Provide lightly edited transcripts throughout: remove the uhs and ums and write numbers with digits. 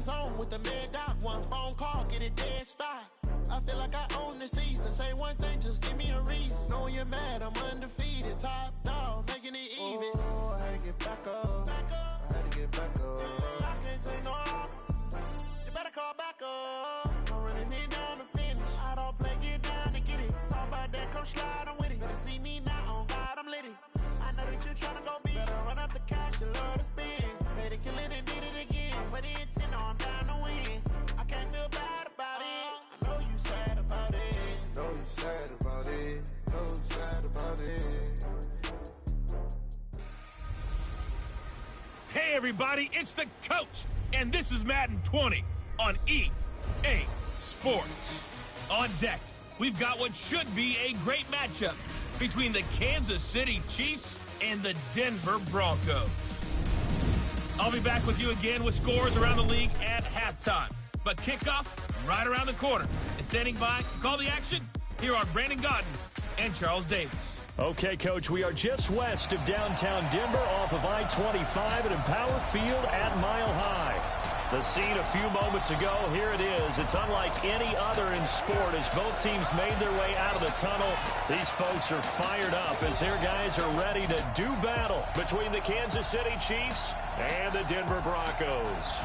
zone with the mad doc. One phone call, get it dead stop. I feel like I own the season. Say one thing, just give me a reason. Knowing you're mad, I'm undefeated. Top dog, making it even. Oh, I had to get back up. I had to get back up. I can't take no off. You better call back up. I'm running it down to finish. I don't play, get down to get it. Talk about that, come slide, I'm with it. Better see me now, on God, I'm lit it. I know that you're trying to go big. Better run up the cash, you love to spend. Better kill it and did it again. But the intent on down to win. I can't feel bad about it. I know you sad about it. Know you sad about it. Know you sad about it. Hey everybody, it's the coach, and this is Madden 20 on EA Sports. On deck, we've got what should be a great matchup between the Kansas City Chiefs and the Denver Broncos. I'll be back with you again with scores around the league at halftime. But kickoff right around the corner. And standing by to call the action, here are Brandon Gaudin and Charles Davis. Okay, Coach, we are just west of downtown Denver off of I-25 at Empower Field at Mile High. The scene a few moments ago, here it is. It's unlike any other in sport as both teams made their way out of the tunnel. These folks are fired up as their guys are ready to do battle between the Kansas City Chiefs and the Denver Broncos.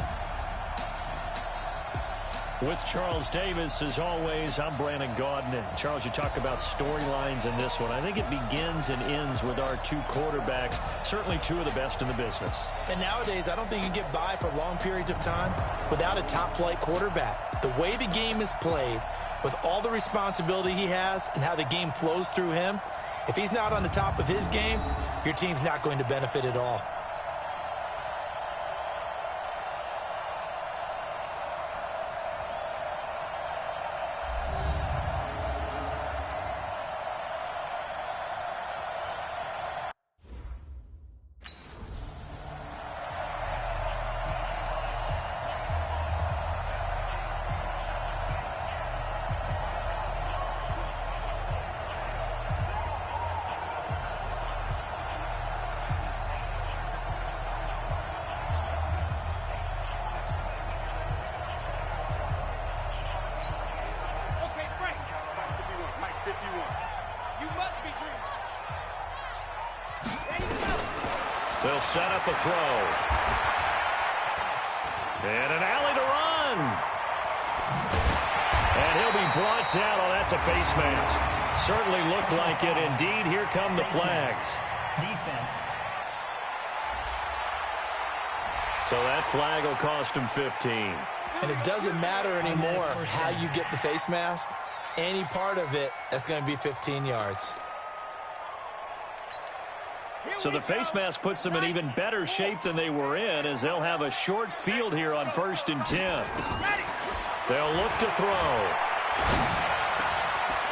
With Charles Davis, as always, I'm Brandon Gaudin. And Charles, you talk about storylines in this one. I think it begins and ends with our two quarterbacks, certainly two of the best in the business. And nowadays, I don't think you can get by for long periods of time without a top-flight quarterback. The way the game is played, with all the responsibility he has and how the game flows through him, if he's not on the top of his game, your team's not going to benefit at all. They'll set up a throw. And an alley to run. And he'll be brought down. Oh, that's a face mask. Certainly looked like it. Indeed, here come the flags. Defense. So that flag will cost him 15. And it doesn't matter anymore how you get the face mask. Any part of it, that's going to be 15 yards. So the face mask puts them in even better shape than they were in as they'll have a short field here on 1st and 10. They'll look to throw.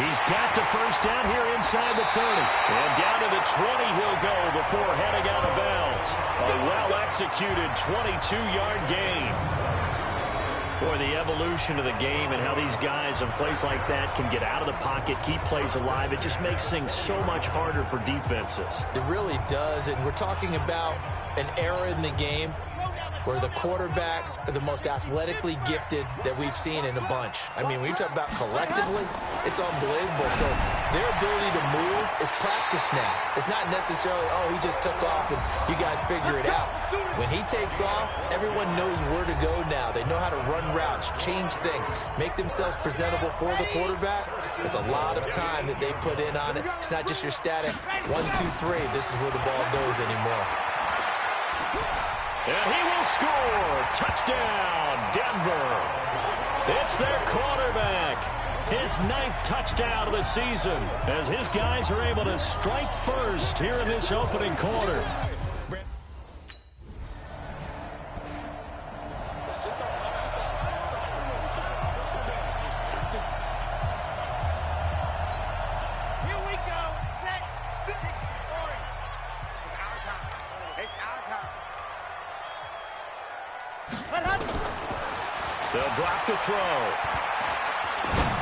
He's got the first down here inside the 30. And down to the 20 he'll go before heading out of bounds. A well-executed 22-yard gain. Boy, the evolution of the game and how these guys in plays like that can get out of the pocket, keep plays alive, it just makes things so much harder for defenses. It really does, and we're talking about an era in the game where the quarterbacks are the most athletically gifted that we've seen in a bunch. I mean, when you talk about collectively, it's unbelievable. So their ability to move is practiced now. It's not necessarily, oh, he just took off and you guys figure it out. When he takes off, everyone knows where to go now. They know how to run routes, change things, make themselves presentable for the quarterback. It's a lot of time that they put in on it. It's not just your static 1, 2, 3. This is where the ball goes anymore. And he will score. Touchdown, Denver. It's their quarterback. His 9th touchdown of the season as his guys are able to strike first here in this opening quarter. They'll drop the throw.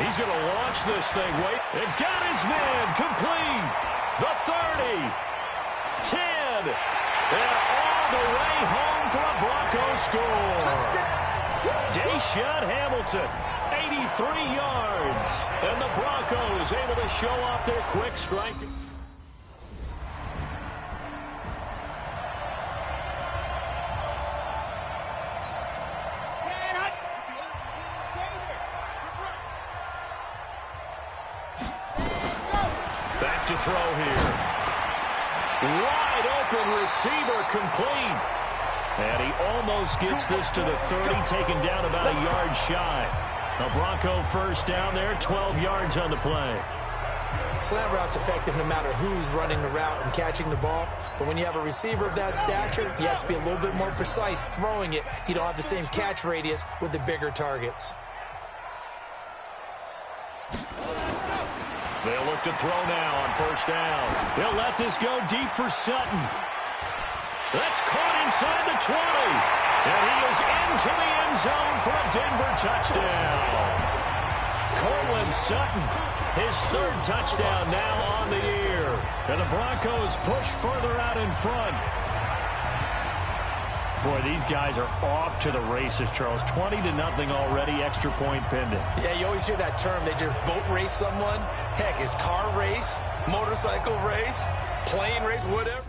He's going to launch this thing. Wait. And got his man complete. The 30. 10. And all the way home for a Broncos score. shot, Hamilton. 83 yards. And the Broncos able to show off their quick strike. Back to throw here. Wide open receiver complete. And he almost gets this to the 30, taken down about a yard shy. A Bronco first down there, 12 yards on the play. Slant route's effective no matter who's running the route and catching the ball. But when you have a receiver of that stature, you have to be a little bit more precise throwing it. You don't have the same catch radius with the bigger targets. They'll look to throw now on first down. They'll let this go deep for Sutton. That's caught inside the 20. And he is into the end zone for a Denver touchdown. Courtland Sutton, his third touchdown now on the year. And the Broncos push further out in front. Boy, these guys are off to the races, Charles. 20-0 already, extra point pending. Yeah, you always hear that term. They just boat race someone. Heck, it's car race, motorcycle race, plane race, whatever.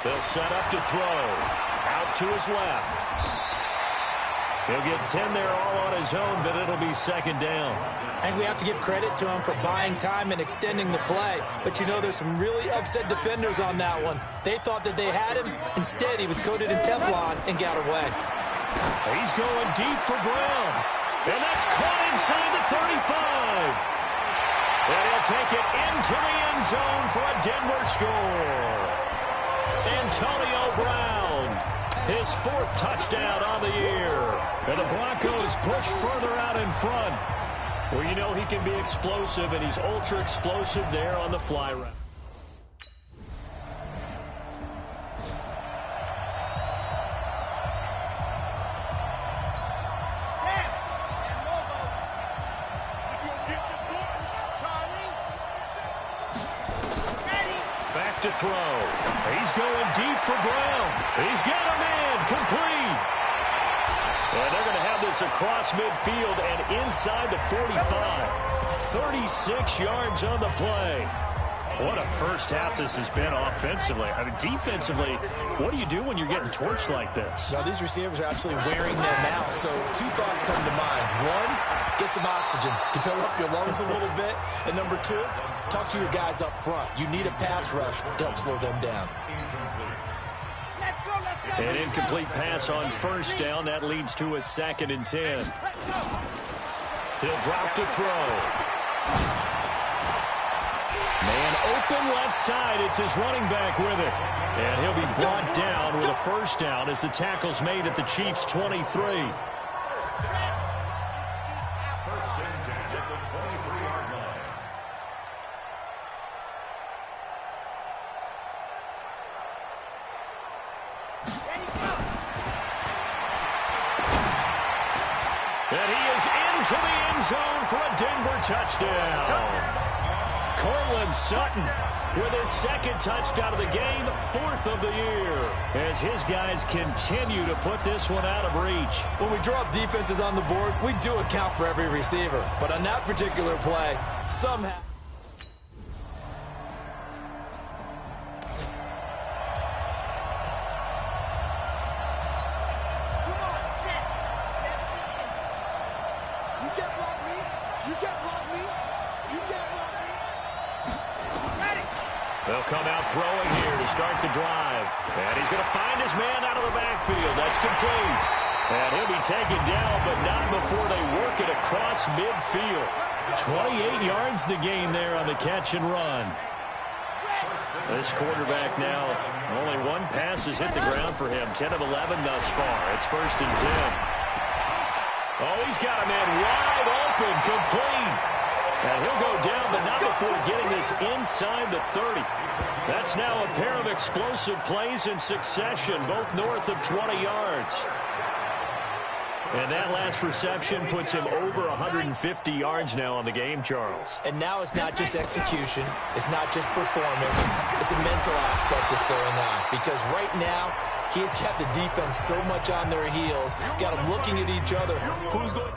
They'll set up to throw. Out to his left. He'll get 10 there all on his own, but it'll be second down. I think we have to give credit to him for buying time and extending the play. But, you know, there's some really upset defenders on that one. They thought that they had him. Instead, he was coated in Teflon and got away. He's going deep for Brown. And that's caught inside the 35. And he'll take it into the end zone for a Denver score. Antonio Brown, his fourth touchdown on the year. And the Broncos push further out in front. Well, you know he can be explosive, and he's ultra explosive there on the fly route. Back to throw. He's going deep for Brown. He's got a man complete. And they're going to have this across midfield and inside the 45. 36 yards on the play. What a first half this has been offensively. I mean, defensively, what do you do when you're getting torched like this? Now, these receivers are absolutely wearing them out. So two thoughts come to mind. One, get some oxygen to fill up your lungs a little bit. And number two, talk to your guys up front. You need a pass rush to help slow them down. An incomplete pass on first down. That leads to a 2nd and 10. He'll drop to throw. Man open left side. It's his running back with it. And he'll be brought down with a first down as the tackle's made at the Chiefs' 23. And he is into the end zone for a Denver touchdown. Courtland Sutton with his 2nd touchdown of the game, 4th of the year, as his guys continue to put this one out of reach. When we draw up defenses on the board, we do account for every receiver. But on that particular play, somehow... They'll come out throwing here to start the drive. And he's going to find his man out of the backfield. That's complete. And he'll be taken down, but not before they work it across midfield. 28 yards the gain there on the catch and run. This quarterback now, only one pass has hit the ground for him. 10 of 11 thus far. It's 1st and 10. Oh, he's got a man wide open, complete. And he'll go down, but not before getting this inside the 30. That's now a pair of explosive plays in succession, both north of 20 yards. And that last reception puts him over 150 yards now on the game, Charles. And now it's not just execution. It's not just performance. It's a mental aspect that's going on. Because right now, he's got the defense so much on their heels, got them looking at each other. Who's going...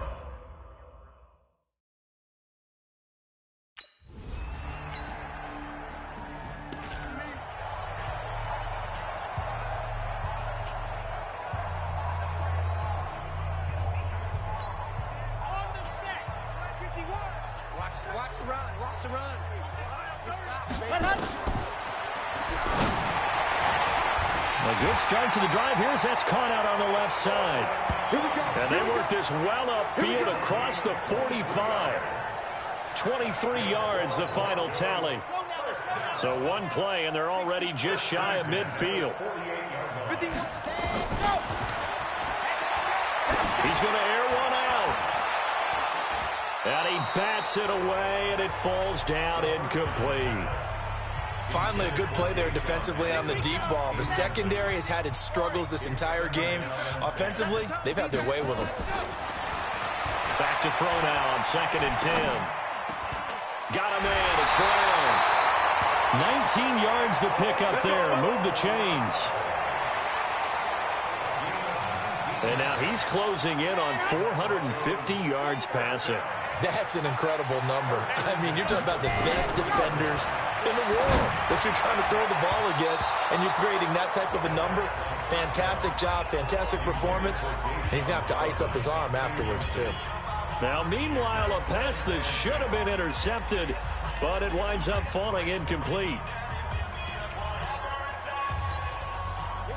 A good start to the drive. Here's that's caught out on the left side. And they work this well upfield across the 45. 23 yards, the final tally. So one play, and they're already just shy of midfield. He's going to air one out. And he bats it away, and it falls down incomplete. Finally, a good play there defensively on the deep ball. The secondary has had its struggles this entire game. Offensively, they've had their way with them. Back to throw now on 2nd and 10. Got him in. It's Brown. 19 yards the pickup there. Move the chains. And now he's closing in on 450 yards passing. That's an incredible number. I mean, you're talking about the best defenders in the world that you're trying to throw the ball against, and you're creating that type of a number. Fantastic job, fantastic performance. And he's going to have to ice up his arm afterwards, too. Now, meanwhile, a pass that should have been intercepted, but it winds up falling incomplete.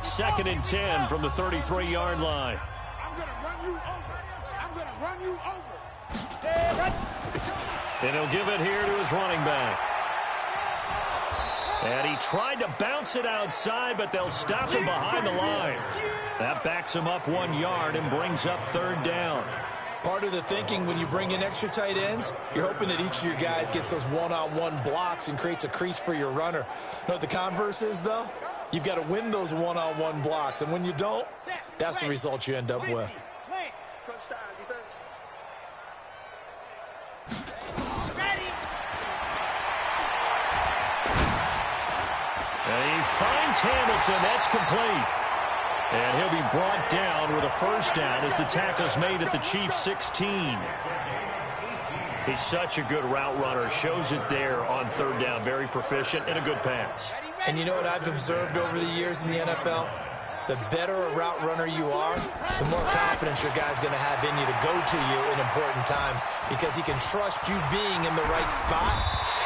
2nd and 10 from the 33-yard line. I'm going to run you over. I'm going to run you over. And he'll give it here to his running back. And he tried to bounce it outside, but they'll stop him behind the line. That backs him up 1 yard and brings up 3rd down. Part of the thinking when you bring in extra tight ends, you're hoping that each of your guys gets those one-on-one blocks and creates a crease for your runner. You know what the converse is, though? You've got to win those one-on-one blocks, and when you don't, that's the result you end up with. Crunch time, defense. And he finds Hamilton. That's complete. And he'll be brought down with a first down as the tackle's made at the Chiefs' 16. He's such a good route runner. Shows it there on 3rd down. Very proficient and a good pass. And you know what I've observed over the years in the NFL? The better a route runner you are, the more confidence your guy's going to have in you to go to you in important times, because he can trust you being in the right spot,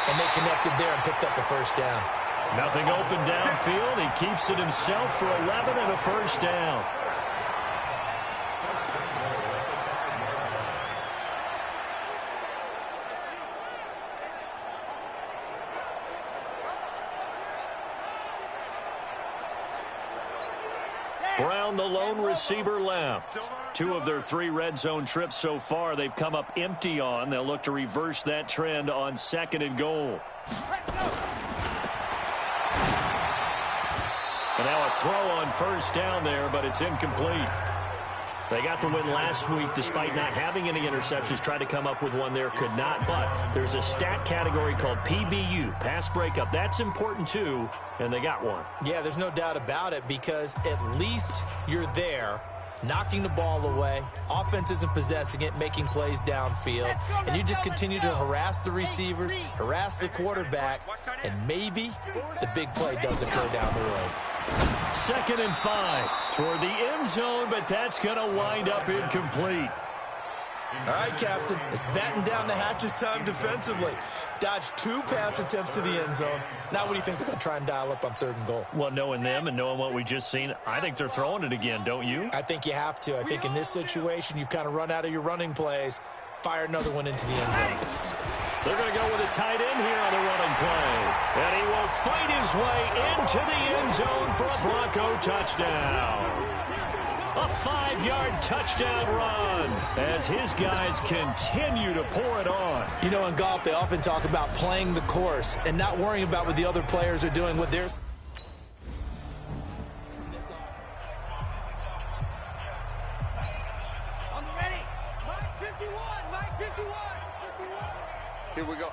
and they connected there and picked up the first down. Nothing open downfield. He keeps it himself for 11 and a first down. Brown, the lone receiver, left. 2 of their 3 red zone trips so far they've come up empty on. They'll look to reverse that trend on 2nd and goal. And now a throw on first down there, but it's incomplete. They got the win last week despite not having any interceptions. Tried to come up with one there, could not. But there's a stat category called PBU, pass breakup. That's important too, and they got one. Yeah, there's no doubt about it, because at least you're there, knocking the ball away. Offense isn't possessing it, making plays downfield. And you just continue to harass the receivers, harass the quarterback, and maybe the big play does occur down the road. 2nd and 5 toward the end zone, but that's going to wind up incomplete. All right, Captain, it's batten down the hatches time defensively. Dodged 2 pass attempts to the end zone. Now what do you think they're going to try and dial up on 3rd and goal? Well, knowing them and knowing what we just seen, I think they're throwing it again, don't you? I think you have to. I think in this situation, you've kind of run out of your running plays. Fire another one into the end zone. They're going to go with a tight end here on the running play. And he will fight his way into the end zone for a Bronco touchdown. A 5-yard touchdown run as his guys continue to pour it on. You know, in golf, they often talk about playing the course and not worrying about what the other players are doing with theirs. Here we go.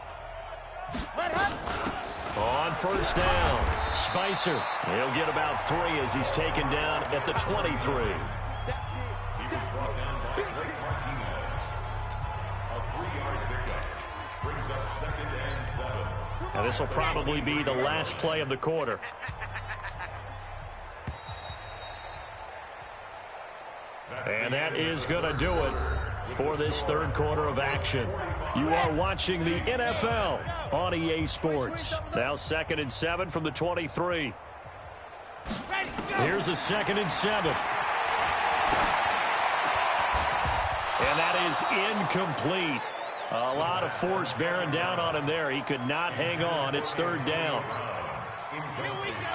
On first down, Spicer. He'll get about 3 as he's taken down at the 23. Now this will probably be the last play of the quarter. And that is going to do it for this third quarter of action. You are watching the NFL on EA Sports. Now 2nd and 7 from the 23. Here's a 2nd and 7. And that is incomplete. A lot of force bearing down on him there. He could not hang on. It's 3rd down.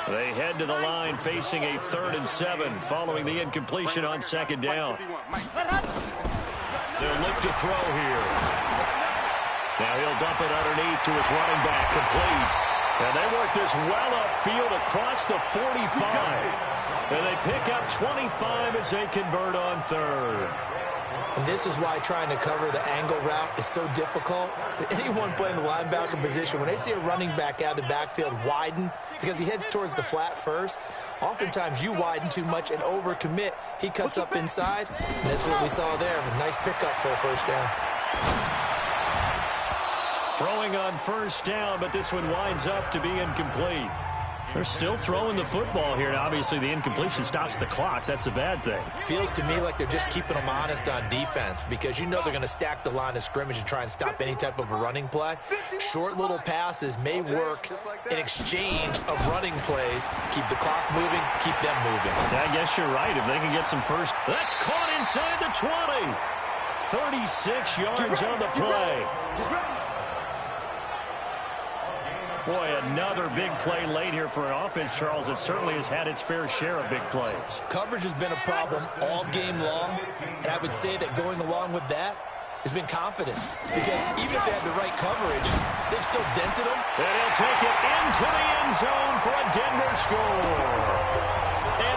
They head to the line facing a 3rd and 7 following the incompletion on 2nd down. They'll look to throw here. Now he'll dump it underneath to his running back, complete. And they work this well upfield across the 45. And they pick up 25 as they convert on 3rd. And this is why trying to cover the angle route is so difficult. Anyone playing the linebacker position, when they see a running back out of the backfield widen, because he heads towards the flat first, oftentimes you widen too much and overcommit. He cuts up inside, and that's what we saw there. A nice pickup for a first down. Throwing on first down, but this one winds up to be incomplete. They're still throwing the football here. Now, obviously, the incompletion stops the clock. That's a bad thing. Feels to me like they're just keeping them honest on defense because you know they're going to stack the line of scrimmage and try and stop any type of a running play. Short little passes may work in exchange of running plays. Keep the clock moving, keep them moving. I guess you're right. If they can get some first. That's caught inside the 20. 36 yards on the play. Boy, another big play late here for an offense, Charles, that certainly has had its fair share of big plays. Coverage has been a problem all game long, and I would say that going along with that has been confidence. Because even if they had the right coverage, they've still dented them. And he'll take it into the end zone for a Denver score.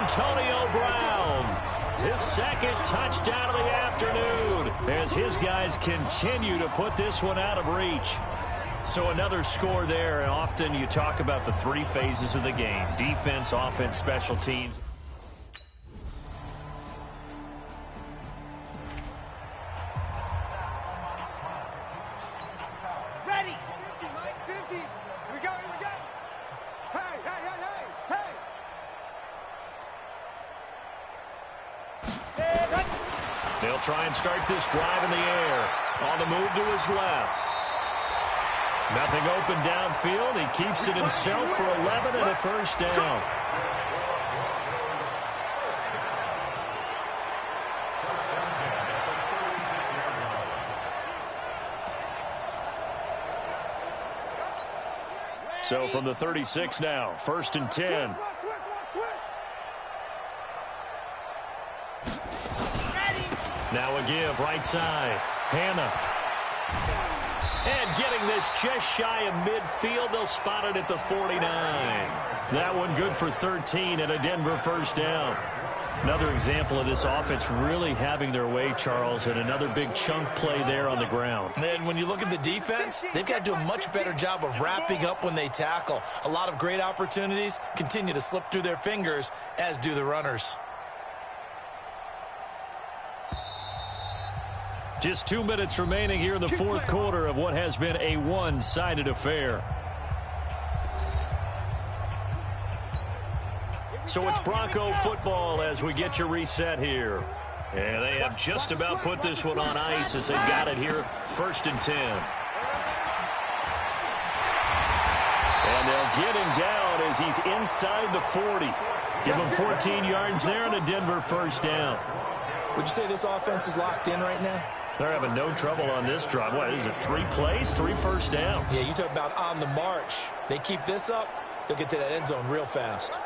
Antonio Brown, his 2nd touchdown of the afternoon, as his guys continue to put this one out of reach. So another score there, and often you talk about the 3 phases of the game: defense, offense, special teams. Ready. 50, Mike, 50. Here we go, here we go. Hey, hey, hey, hey, hey. They'll try and start this drive in the air. On the move to his left. Nothing open downfield. He keeps it himself for 11 and a first down. So from the 36 now, 1st and 10. Now a give, right side. Hannah. And getting this just shy of midfield, they'll spot it at the 49. That one good for 13 and a Denver first down. Another example of this offense really having their way, Charles, and another big chunk play there on the ground. And then when you look at the defense, they've got to do a much better job of wrapping up when they tackle. A lot of great opportunities continue to slip through their fingers, as do the runners. Just 2 minutes remaining here in the fourth quarter of what has been a one-sided affair. So it's Bronco football as we get you reset here. And they have just about put this one on ice as they've got it here, 1st and 10. And they'll get him down as he's inside the 40. Give him 14 yards there and a Denver first down. Would you say this offense is locked in right now? They're having no trouble on this drive. What is it, 3 plays, 3 first downs? Yeah, you talk about on the march. They keep this up, they'll get to that end zone real fast.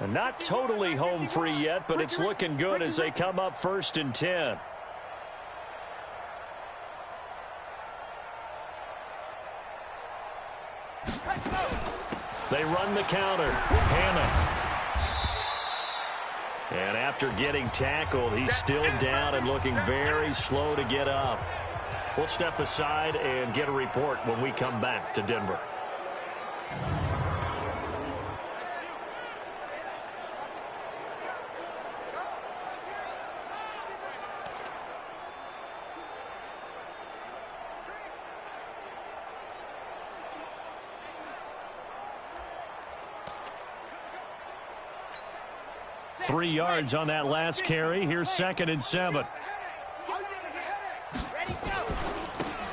And not totally home free yet, but it's looking good as they come up 1st and 10. They run the counter. Hammond. And after getting tackled, he's still down and looking very slow to get up. We'll step aside and get a report when we come back to Denver. Three yards on that last carry. Here's 2nd and 7.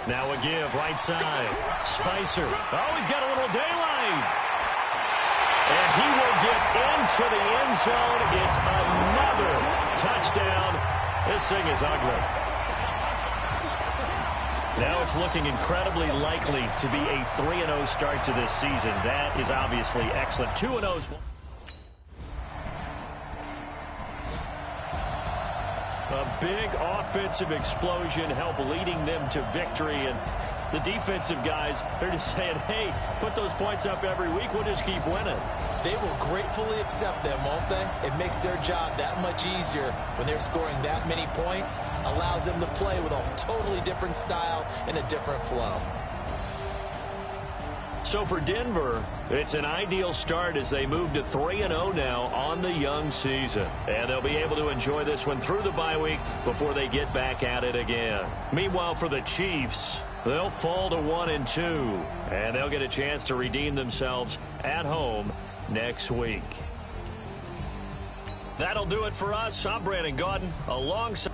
Now a give, right side. Spicer. Oh, he's got a little daylight. And he will get into the end zone. It's another touchdown. This thing is ugly. Now it's looking incredibly likely to be a 3-0 start to this season. That is obviously excellent. 2-0's. A big offensive explosion helped leading them to victory. And the defensive guys, they're just saying, hey, put those points up every week. We'll just keep winning. They will gratefully accept them, won't they? It makes their job that much easier when they're scoring that many points. Allows them to play with a totally different style and a different flow. So for Denver, it's an ideal start as they move to 3-0 now on the young season. And they'll be able to enjoy this one through the bye week before they get back at it again. Meanwhile, for the Chiefs, they'll fall to 1-2. And they'll get a chance to redeem themselves at home next week. That'll do it for us. I'm Brandon Gaudin alongside